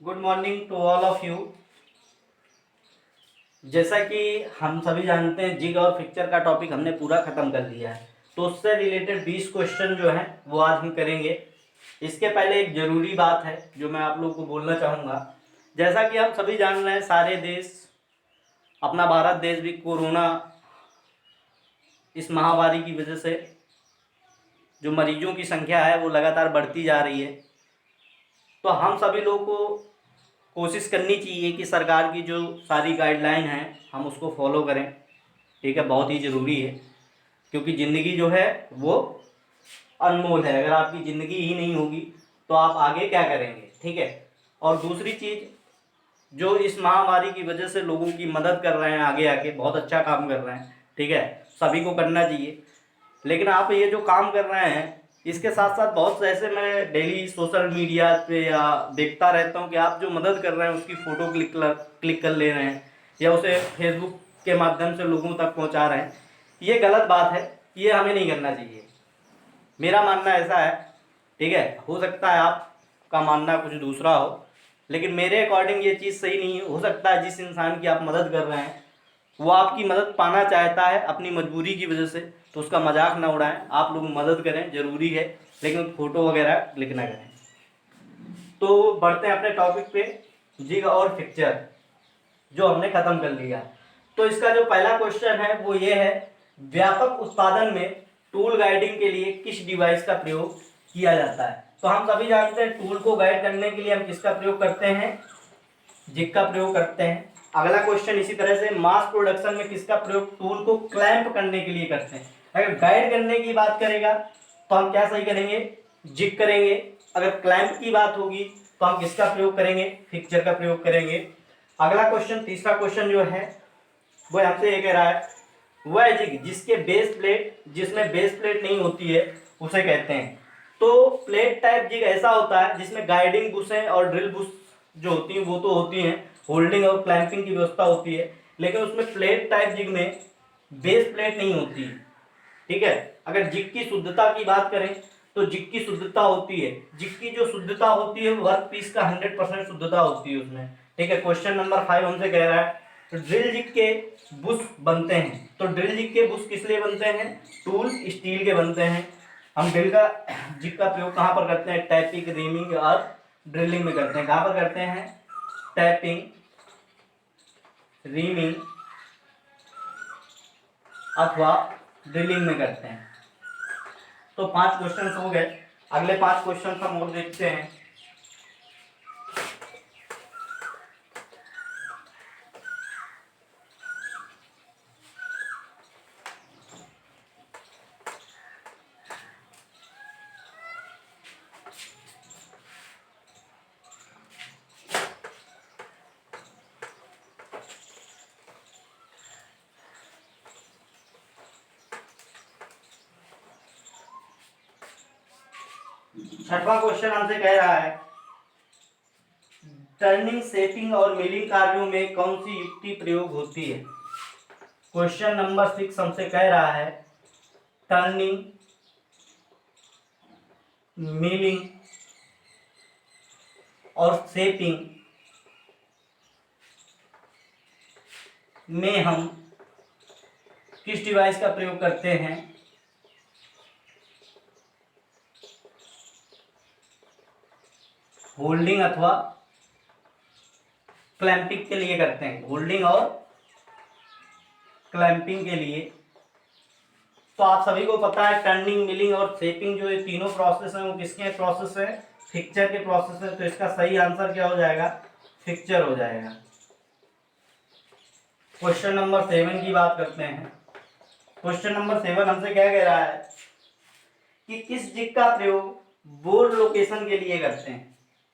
Good morning to all of you. जैसा कि हम सभी जानते हैं जिग और पिक्चर का टॉपिक हमने पूरा ख़त्म कर लिया है, तो उससे रिलेटेड 20 क्वेश्चन जो हैं वो आज हम करेंगे। इसके पहले एक ज़रूरी बात है जो मैं आप लोगों को बोलना चाहूँगा। जैसा कि हम सभी जान रहे हैं, सारे देश, अपना भारत देश भी कोरोना इस महामारी की वजह से जो मरीजों की संख्या है वो लगातार बढ़ती जा रही है। तो हम सभी लोगों को कोशिश करनी चाहिए कि सरकार की जो सारी गाइडलाइन है हम उसको फॉलो करें। ठीक है, बहुत ही ज़रूरी है, क्योंकि ज़िंदगी जो है वो अनमोल है। अगर आपकी ज़िंदगी ही नहीं होगी तो आप आगे क्या करेंगे। ठीक है, और दूसरी चीज़, जो इस महामारी की वजह से लोगों की मदद कर रहे हैं आगे आके, बहुत अच्छा काम कर रहे हैं। ठीक है, सभी को करना चाहिए। लेकिन आप ये जो काम कर रहे हैं इसके साथ साथ बहुत से ऐसे मैं डेली सोशल मीडिया पे या देखता रहता हूँ कि आप जो मदद कर रहे हैं उसकी फ़ोटो क्लिक कर ले रहे हैं या उसे फेसबुक के माध्यम से लोगों तक पहुँचा रहे हैं। ये गलत बात है, ये हमें नहीं करना चाहिए। मेरा मानना ऐसा है। ठीक है, हो सकता है आपका मानना कुछ दूसरा हो, लेकिन मेरे अकॉर्डिंग ये चीज़ सही नहीं हो सकता है। जिस इंसान की आप मदद कर रहे हैं वो आपकी मदद पाना चाहता है अपनी मजबूरी की वजह से, तो उसका मजाक ना उड़ाएं। आप लोग मदद करें, ज़रूरी है, लेकिन फ़ोटो वगैरह क्लिक ना करें। तो बढ़ते हैं अपने टॉपिक पे, जिग और पिक्चर जो हमने ख़त्म कर लिया। तो इसका जो पहला क्वेश्चन है वो ये है, व्यापक उत्पादन में टूल गाइडिंग के लिए किस डिवाइस का प्रयोग किया जाता है। तो हम सभी जानते हैं टूल को गाइड करने के लिए हम किसका प्रयोग करते हैं, जिग का प्रयोग करते हैं। अगला क्वेश्चन इसी तरह से, मास प्रोडक्शन में किसका प्रयोग टूल को क्लैंप करने के लिए करते हैं। अगर गाइड करने की बात करेगा तो हम क्या सही करेंगे, जिग करेंगे। अगर क्लैंप की बात होगी तो हम किसका प्रयोग करेंगे, फिक्चर का प्रयोग करेंगे। अगला क्वेश्चन, तीसरा क्वेश्चन जो है वो हमसे ये कह रहा है, वह जिग जिसमें बेस प्लेट नहीं होती है उसे कहते हैं। तो प्लेट टाइप जिग ऐसा होता है जिसमें गाइडिंग बुशें और ड्रिल बुश जो होती हैं वो तो होती हैं, होल्डिंग और क्लैंपिंग की व्यवस्था होती है, लेकिन उसमें प्लेट टाइप जिग में बेस प्लेट नहीं होती। ठीक है, अगर जिग की शुद्धता की बात करें तो जिग की शुद्धता होती है, जिग की जो शुद्धता होती है वर्क पीस का 100% शुद्धता होती है उसमें। ठीक है, क्वेश्चन नंबर 5 हमसे कह रहा है, तो ड्रिल जिग के बुश बनते हैं। तो ड्रिल जिग के बुश किस लिए बनते हैं, टूल स्टील के बनते हैं। हम ड्रिल का जिग का प्रयोग कहाँ पर करते हैं, टैपिंग, रीमिंग और ड्रिलिंग में करते हैं। कहाँ पर करते हैं, टैपिंग, रीमिंग अथवा ड्रिलिंग में करते हैं। तो 5 क्वेश्चन हो गए। अगले 5 क्वेश्चन हम और देखते हैं। छठवां क्वेश्चन हमसे कह रहा है, टर्निंग, शेपिंग और मिलिंग कार्यों में कौन सी युक्ति प्रयोग होती है। क्वेश्चन नंबर 6 हमसे कह रहा है, टर्निंग, मिलिंग और शेपिंग में हम किस डिवाइस का प्रयोग करते हैं। होल्डिंग अथवा क्लैंपिंग के लिए करते हैं, होल्डिंग और क्लैंपिंग के लिए। तो आप सभी को पता है टर्निंग, मिलिंग और शेपिंग जो ये तीनों प्रोसेस हैं वो किसके प्रोसेस है, फिक्चर के प्रोसेस है। तो इसका सही आंसर क्या हो जाएगा, फिक्चर हो जाएगा। क्वेश्चन नंबर 7 की बात करते हैं। क्वेश्चन नंबर 7 हमसे क्या कह रहा है कि किस जिग का प्रयोग बोर लोकेशन के लिए करते हैं।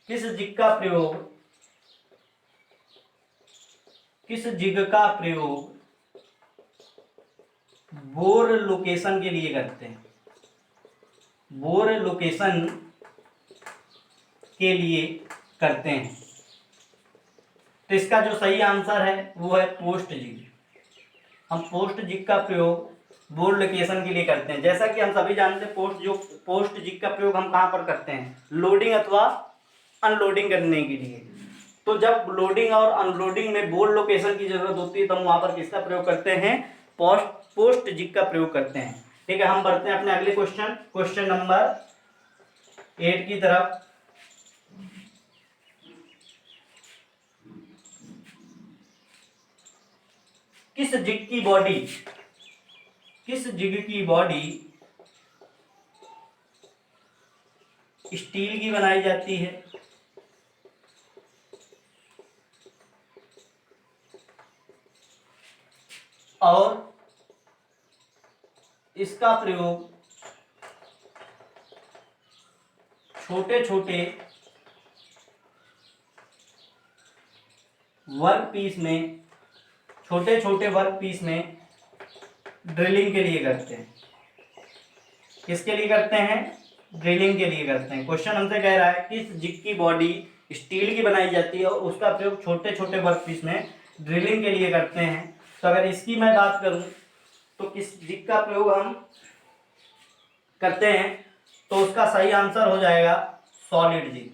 किस जिग का प्रयोग, किस जिग का प्रयोग बोर लोकेशन के लिए करते हैं, बोर लोकेशन के लिए करते हैं। तो इसका जो सही आंसर है वो है पोस्ट जिग। हम पोस्ट जिग का प्रयोग बोर लोकेशन के लिए करते हैं। जैसा कि हम सभी जानते हैं पोस्ट जिग का प्रयोग हम कहाँ पर करते हैं, लोडिंग अथवा अनलोडिंग करने के लिए। तो जब लोडिंग और अनलोडिंग में बोल्ड लोकेशन की जरूरत होती है तो हम वहां पर किसका प्रयोग करते हैं, पोस्ट जिग का प्रयोग करते हैं। ठीक है, हम बढ़ते हैं अपने अगले क्वेश्चन नंबर 8 की तरफ। किस जिग की बॉडी स्टील की बनाई जाती है और इसका प्रयोग छोटे छोटे वर्क पीस में ड्रिलिंग के लिए करते हैं। किसके लिए करते हैं, ड्रिलिंग के लिए करते हैं। क्वेश्चन हमसे कह रहा है किस जिग की बॉडी स्टील की बनाई जाती है और उसका प्रयोग छोटे छोटे वर्क पीस में ड्रिलिंग के लिए करते हैं। तो अगर इसकी मैं बात करूं तो किस जिग का प्रयोग हम करते हैं, तो उसका सही आंसर हो जाएगा सॉलिड जिग।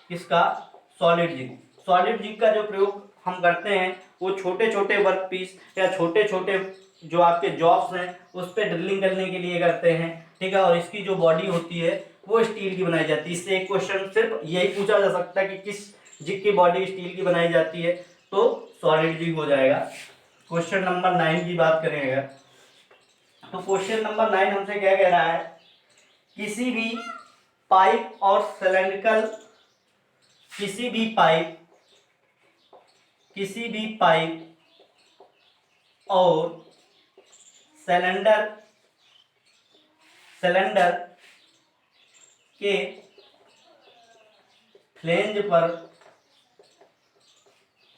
किसका, सॉलिड जिग का जो प्रयोग हम करते हैं वो छोटे छोटे वर्क पीस या छोटे छोटे जो आपके जॉब्स हैं उस पर ड्रिलिंग करने के लिए करते हैं। ठीक है, और इसकी जो बॉडी होती है वो स्टील की बनाई जाती है। इससे एक क्वेश्चन सिर्फ यही पूछा जा सकता है कि किस जिग की बॉडी स्टील की बनाई जाती है, तो सॉलिड जिग हो जाएगा। क्वेश्चन नंबर 9 की बात करेंगे तो क्वेश्चन नंबर 9 हमसे क्या कह रहा है, किसी भी पाइप और सिलेंड्रिकल और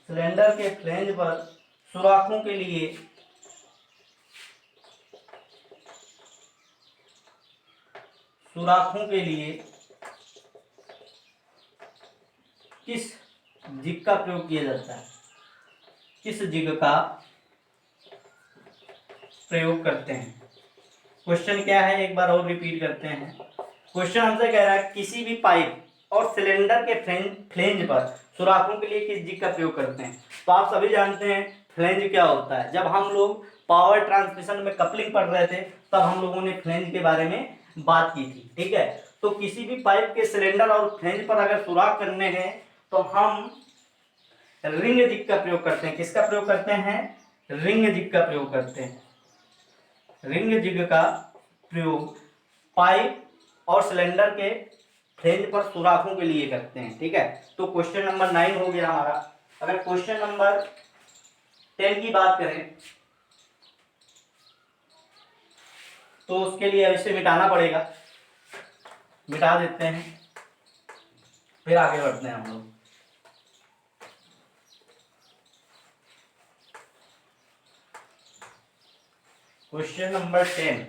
सिलेंडर के फ्लेंज पर सुराखों के लिए किस जिग का प्रयोग किया जाता है, किस जिग का प्रयोग करते हैं। क्वेश्चन क्या है, एक बार और रिपीट करते हैं। क्वेश्चन हमसे कह रहा है किसी भी पाइप और सिलेंडर के फ्लेंज पर सुराखों के लिए किस जिग का प्रयोग करते हैं। तो आप सभी जानते हैं फ्लेंज क्या होता है। जब हम लोग पावर ट्रांसमिशन में कपलिंग पढ़ रहे थे तब हम लोगों ने फ्लेंज के बारे में बात की थी। ठीक है, तो किसी भी पाइप के सिलेंडर और फ्लेंज पर अगर सुराख करने हैं तो हम रिंग जिग का प्रयोग करते हैं। किसका प्रयोग करते हैं, रिंग जिग का प्रयोग करते हैं। रिंग जिग का प्रयोग पाइप और सिलेंडर के फ्लेंज पर सुराखों के लिए करते हैं। ठीक है, तो क्वेश्चन नंबर 9 हो गया हमारा। अगर क्वेश्चन नंबर 10 की बात करें तो उसके लिए इसे मिटाना पड़ेगा, मिटा देते हैं, फिर आगे बढ़ते हैं हम लोग। क्वेश्चन नंबर 10,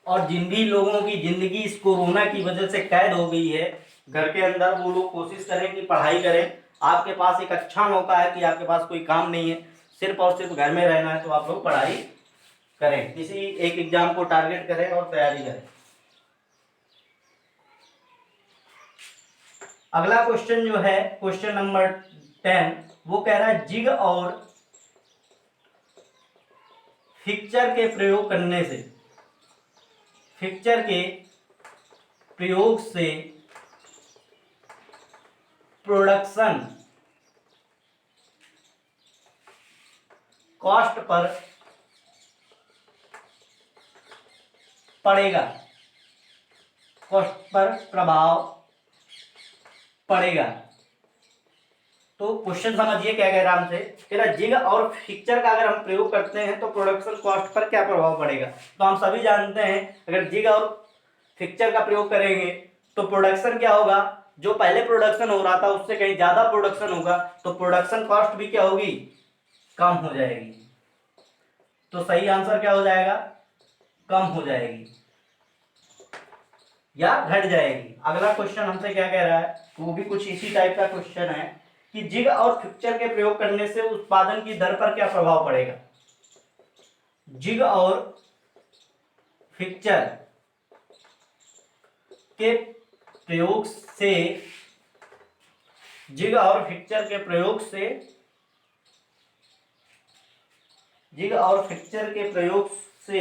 और जिन भी लोगों की जिंदगी इस कोरोना की वजह से कैद हो गई है घर के अंदर, वो लोग कोशिश करें कि पढ़ाई करें। आपके पास एक अच्छा मौका है कि आपके पास कोई काम नहीं है, सिर्फ और सिर्फ घर में रहना है, तो आप लोग पढ़ाई करें, किसी एक एग्जाम को टारगेट करें और तैयारी करें। अगला क्वेश्चन जो है क्वेश्चन नंबर 10, वो कह रहा है जिग और फिक्चर के प्रयोग से प्रोडक्शन कॉस्ट पर प्रभाव पड़ेगा। तो क्वेश्चन समझिए क्या कह रहा है हमसे, कह रहा जिग और फिक्चर का अगर हम प्रयोग करते हैं तो प्रोडक्शन कॉस्ट पर क्या प्रभाव पड़ेगा। तो हम सभी जानते हैं अगर जिग और फिक्चर का प्रयोग करेंगे तो प्रोडक्शन क्या होगा, जो पहले प्रोडक्शन हो रहा था उससे कहीं ज्यादा प्रोडक्शन होगा, तो प्रोडक्शन कॉस्ट भी क्या होगी, कम हो जाएगी। तो सही आंसर क्या हो जाएगा, कम हो जाएगी या घट जाएगी। अगला क्वेश्चन हमसे क्या कह रहा है, वो भी कुछ इसी टाइप का क्वेश्चन है कि जिग और फिक्चर के प्रयोग करने से उत्पादन की दर पर क्या प्रभाव पड़ेगा। जिग और फिक्चर के प्रयोग से जिग और फिक्चर के प्रयोग से जिग और फिक्चर के प्रयोग से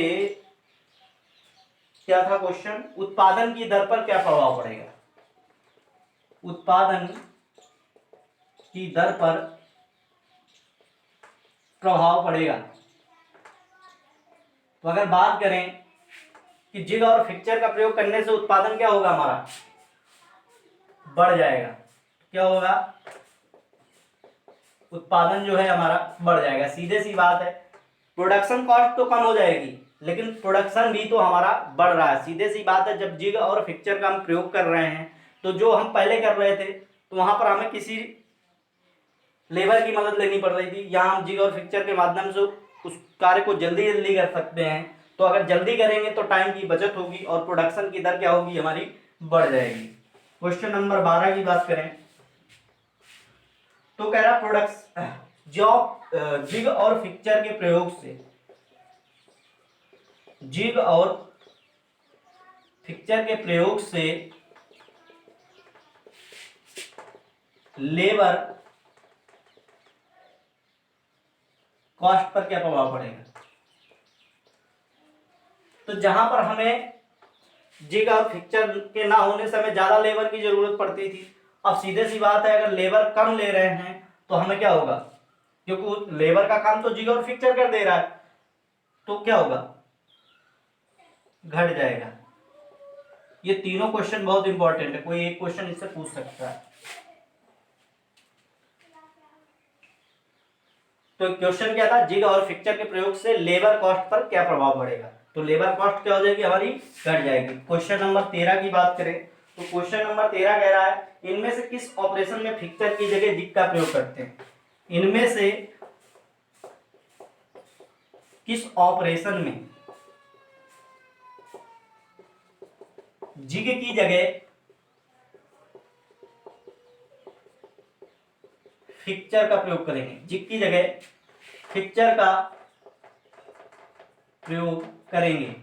क्या था क्वेश्चन, उत्पादन की दर पर क्या प्रभाव पड़ेगा, उत्पादन की दर पर प्रभाव पड़ेगा। तो अगर बात करें कि जिग और फिक्चर का प्रयोग करने से उत्पादन क्या होगा, हमारा बढ़ जाएगा। क्या होगा, उत्पादन जो है हमारा बढ़ जाएगा। सीधे सी बात है, प्रोडक्शन कॉस्ट तो कम हो जाएगी लेकिन प्रोडक्शन भी तो हमारा बढ़ रहा है। सीधे सी बात है, जब जिग और फिक्चर का हम प्रयोग कर रहे हैं तो जो हम पहले कर रहे थे तो वहां पर हमें किसी लेबर की मदद लेनी पड़ रही थी। यहाँ हम जिग और फिक्चर के माध्यम से उस कार्य को जल्दी जल्दी कर सकते हैं। तो अगर जल्दी करेंगे तो टाइम की बचत होगी और प्रोडक्शन की दर क्या होगी, हमारी बढ़ जाएगी। क्वेश्चन नंबर 12 की बात करें तो कह रहा प्रोडक्ट जॉब जिग और फिक्चर के प्रयोग से, जिग और फिक्चर के प्रयोग से लेबर कॉस्ट पर क्या प्रभाव पड़ेगा। तो जहां पर हमें जिग और फिक्चर के ना होने से हमें ज्यादा लेबर की जरूरत पड़ती थी, अब सीधे सी बात है अगर लेबर कम ले रहे हैं तो हमें क्या होगा, क्योंकि लेबर का काम तो जिग और फिक्चर कर दे रहा है, तो क्या होगा, घट जाएगा। ये तीनों क्वेश्चन बहुत इंपॉर्टेंट है, कोई एक क्वेश्चन इससे पूछ सकता है। तो क्वेश्चन क्या था, जिग और फिक्चर के प्रयोग से लेबर कॉस्ट पर क्या प्रभाव पड़ेगा। तो लेबर कॉस्ट क्या हो जाएगी, हमारी घट जाएगी। क्वेश्चन नंबर 13 की बात करें तो क्वेश्चन नंबर 13 कह रहा है इनमें से किस ऑपरेशन में फिक्चर की जगह जिग का प्रयोग करते हैं। इनमें से किस ऑपरेशन में जिग की जगह फिक्चर का प्रयोग करेंगे, जिग की जगह फिक्चर का प्रयोग करेंगे।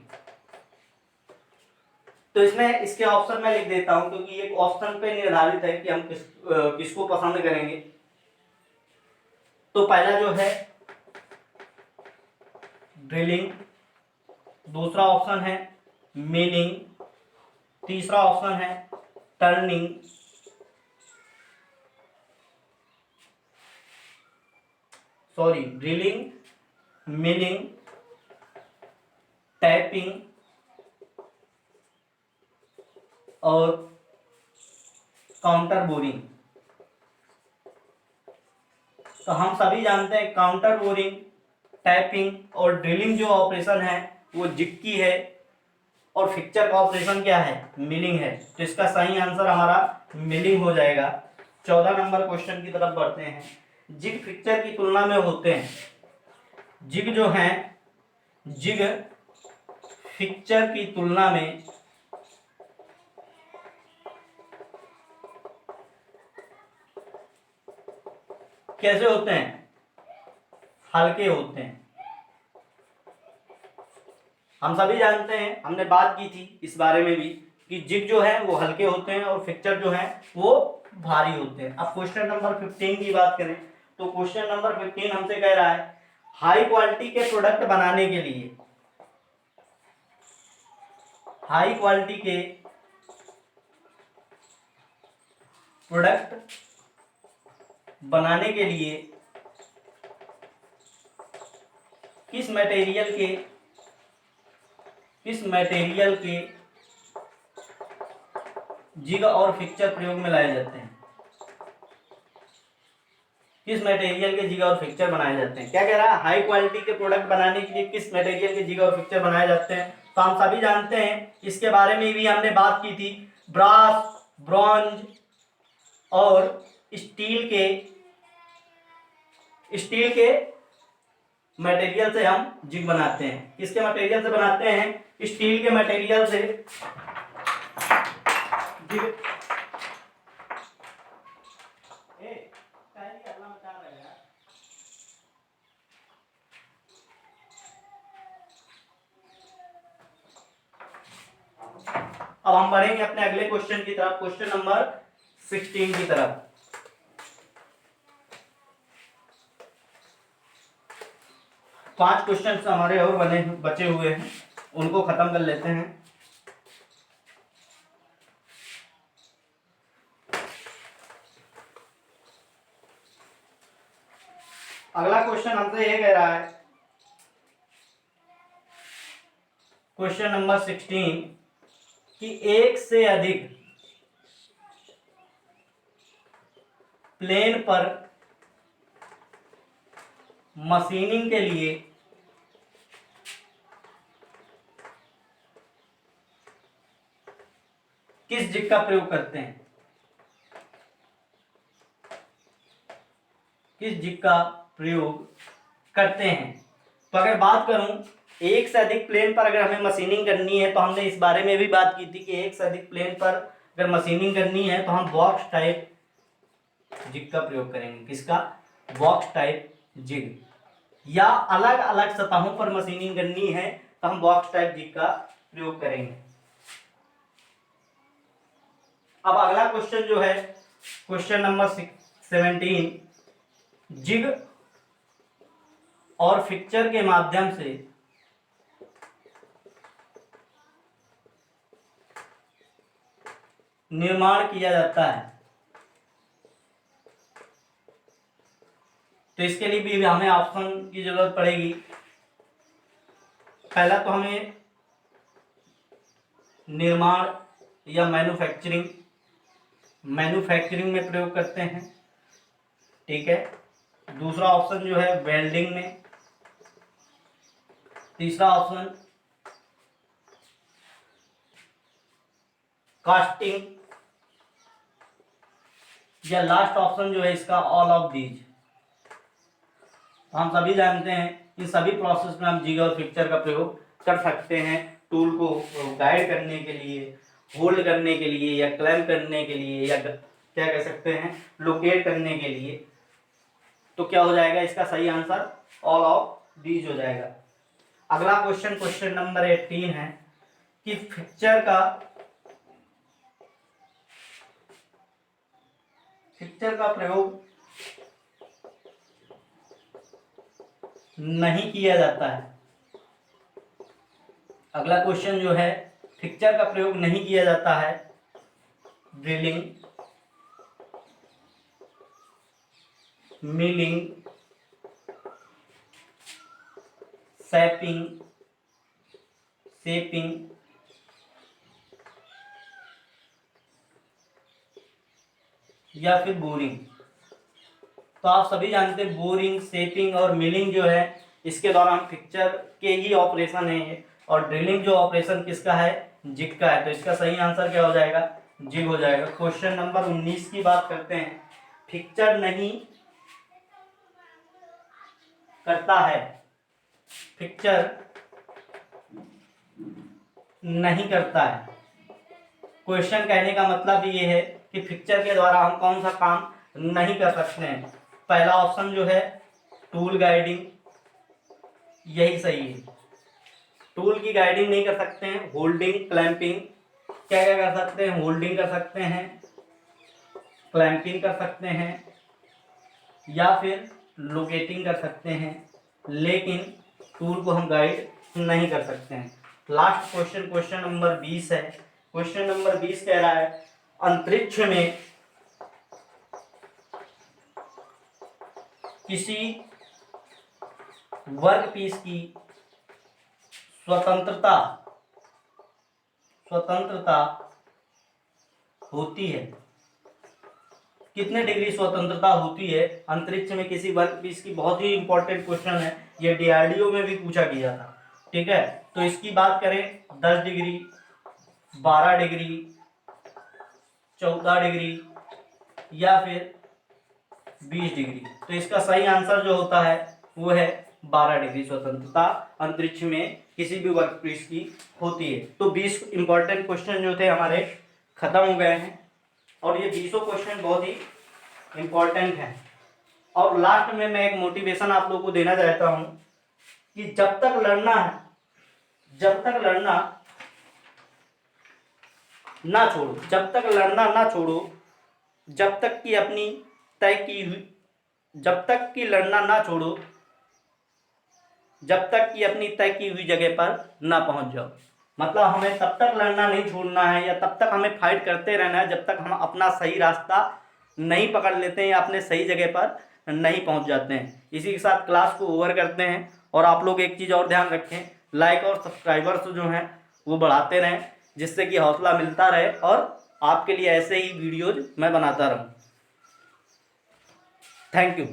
तो इसमें इसके ऑप्शन मैं लिख देता हूं क्योंकि एक ऑप्शन पे निर्धारित है कि हम किसको पसंद करेंगे। तो पहला जो है ड्रिलिंग, दूसरा ऑप्शन है मिलिंग, तीसरा ऑप्शन है टर्निंग, ड्रिलिंग, मिलिंग, टैपिंग और काउंटर बोरिंग। तो हम सभी जानते हैं काउंटर बोरिंग, टैपिंग और ड्रिलिंग जो ऑपरेशन है वो जिग की है और फिक्चर का ऑपरेशन क्या है, मिलिंग है। तो इसका सही आंसर हमारा मिलिंग हो जाएगा। 14 नंबर क्वेश्चन की तरफ बढ़ते हैं। जिग फिक्चर की तुलना में होते हैं, जिग जो है जिग फिक्चर की तुलना में कैसे होते हैं, हल्के होते हैं। हम सभी जानते हैं, हमने बात की थी इस बारे में भी कि जिग जो है वो हल्के होते हैं और फिक्चर जो है वो भारी होते हैं। अब क्वेश्चन नंबर 15 की बात करें तो क्वेश्चन नंबर 15 हमसे कह रहा है हाई क्वालिटी के प्रोडक्ट बनाने के लिए, हाई क्वालिटी के प्रोडक्ट बनाने के लिए किस मटेरियल के जिग और फिक्चर प्रयोग में लाए जाते हैं, किस मटेरियल के जिग और फिक्चर बनाए जाते हैं। क्या कह रहा है, हाई क्वालिटी के प्रोडक्ट बनाने के लिए किस मटेरियल के जिग और फिक्चर बनाए जाते हैं। तो हम सभी जानते हैं, इसके बारे में भी हमने बात की थी, ब्रास, ब्रॉन्ज और स्टील के मटेरियल से हम जिग बनाते हैं। किसके मटेरियल से बनाते हैं, स्टील के मटेरियल से जिग। अब हम बढ़ेंगे अपने अगले क्वेश्चन की तरफ, क्वेश्चन नंबर 16 की तरफ। पांच क्वेश्चन हमारे और बचे हुए हैं, उनको खत्म कर लेते हैं। अगला क्वेश्चन हमसे ये कह रहा है, क्वेश्चन नंबर 16, कि एक से अधिक प्लेन पर मशीनिंग के लिए किस जिग का प्रयोग करते हैं, किस जिग का प्रयोग करते हैं। तो अगर बात करूं, एक से अधिक प्लेन पर अगर हमें मशीनिंग करनी है, तो हमने इस बारे में भी बात की थी कि एक से अधिक प्लेन पर अगर मशीनिंग करनी है तो हम बॉक्स टाइप जिग का प्रयोग करेंगे। किसका? Box type jig. या अलग अलग सतहों पर मशीनिंग करनी है तो हम बॉक्स टाइप जिग का प्रयोग करेंगे। अब अगला क्वेश्चन जो है, क्वेश्चन नंबर 17, जिग और फिक्चर के माध्यम से निर्माण किया जाता है। तो इसके लिए भी हमें ऑप्शन की जरूरत पड़ेगी। पहला तो हमें निर्माण या मैन्युफैक्चरिंग में प्रयोग करते हैं, ठीक है। दूसरा ऑप्शन जो है वेल्डिंग में। तीसरा ऑप्शन कास्टिंग, या लास्ट ऑप्शन जो है इसका ऑल ऑफ दीज। हम सभी जानते हैं कि सभी प्रोसेस में हम जिग और फिक्चर का प्रयोग कर सकते हैं, टूल को गाइड करने के लिए, होल्ड करने के लिए, या क्लैंप करने के लिए, या क्या कह सकते हैं लोकेट करने के लिए। तो क्या हो जाएगा इसका सही आंसर? ऑल ऑफ दीज हो जाएगा। अगला क्वेश्चन, क्वेश्चन नंबर 18 है कि फिक्चर का प्रयोग नहीं किया जाता है। अगला क्वेश्चन जो है, फिक्चर का प्रयोग नहीं किया जाता है ड्रिलिंग, मिलिंग, शेपिंग या फिर बोरिंग। तो आप सभी जानते हैं बोरिंग, शेपिंग और मिलिंग जो है इसके दौरान फिक्चर के ही ऑपरेशन है, और ड्रिलिंग जो ऑपरेशन किसका है? जिग का है। तो इसका सही आंसर क्या हो जाएगा? जिग हो जाएगा। क्वेश्चन नंबर 19 की बात करते हैं। फिक्चर नहीं करता है, फिक्चर नहीं करता है। क्वेश्चन कहने का मतलब ये है कि फिक्चर के द्वारा हम कौन सा काम नहीं कर सकते हैं। पहला ऑप्शन जो है टूल गाइडिंग, यही सही है। टूल की गाइडिंग नहीं कर सकते हैं। होल्डिंग, क्लैंपिंग, क्या क्या कर सकते हैं? होल्डिंग कर सकते हैं, क्लैंपिंग कर सकते हैं, या फिर लोकेटिंग कर सकते हैं, लेकिन टूल को हम गाइड नहीं कर सकते हैं। लास्ट क्वेश्चन, क्वेश्चन नंबर 20 है। क्वेश्चन नंबर 20 कह रहा है, अंतरिक्ष में किसी वर्कपीस की स्वतंत्रता होती है। कितने डिग्री स्वतंत्रता होती है अंतरिक्ष में किसी वर्कपीस की? बहुत ही इंपॉर्टेंट क्वेश्चन है, ये डीआरडीओ में भी पूछा गया था, ठीक है। तो इसकी बात करें 10 डिग्री, 12 डिग्री, 14 डिग्री, या फिर 20 डिग्री। तो इसका सही आंसर जो होता है वो है 12 डिग्री स्वतंत्रता अंतरिक्ष में किसी भी वर्कपीस की होती है। तो 20 इंपॉर्टेंट क्वेश्चन जो थे हमारे खत्म हो गए हैं, और ये 20 क्वेश्चन बहुत ही इंपॉर्टेंट हैं। और लास्ट में मैं एक मोटिवेशन आप लोगों को देना चाहता हूं कि जब तक लड़ना ना छोड़ो, जब तक लड़ना ना छोड़ो, जब तक कि अपनी तय की हुई जब तक कि लड़ना ना छोड़ो, जब तक कि अपनी तय की हुई जगह पर ना पहुंच जाओ। मतलब हमें तब तक लड़ना नहीं छोड़ना है, या तब तक हमें फाइट करते रहना है जब तक हम अपना सही रास्ता नहीं पकड़ लेते हैं या अपने सही जगह पर नहीं पहुंच जाते हैं। इसी के साथ क्लास को ओवर करते हैं। और आप लोग एक चीज़ और ध्यान रखें, लाइक और सब्सक्राइबर्स जो हैं वो बढ़ाते रहें, जिससे कि हौसला मिलता रहे और आपके लिए ऐसे ही वीडियोज मैं बनाता रहूँ। Thank you.